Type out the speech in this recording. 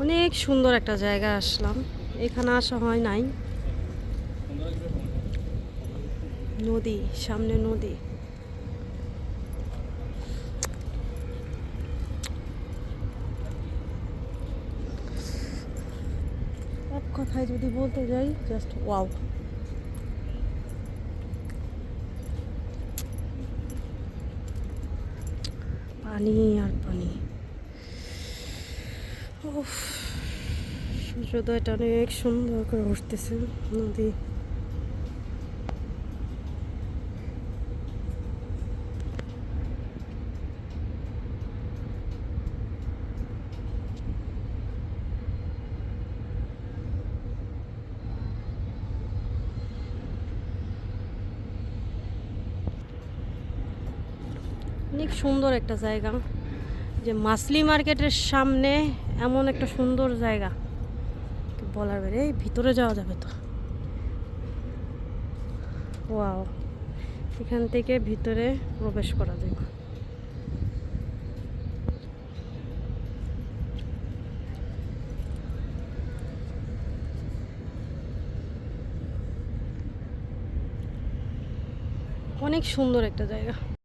অনেক সুন্দর একটা জায়গায় আসলাম, এখানে আসা হয় নাই। নদী, সামনে নদী। এক কথায় যদি বলতে যাই, জাস্ট ওয়াও। পানি আর পানি। উফ, সূর্যোদয়টা অনেক সুন্দর করে উঠতেছে। নদী, অনেক সুন্দর একটা জায়গা। যে মাছলি মার্কেটের সামনে এমন একটা সুন্দর জায়গা বলার বাইরে। এই ভিতরে যাওয়া যাবে তো, ওয়াও, এখান থেকে ভিতরে প্রবেশ করা যায়। অনেক সুন্দর একটা জায়গা।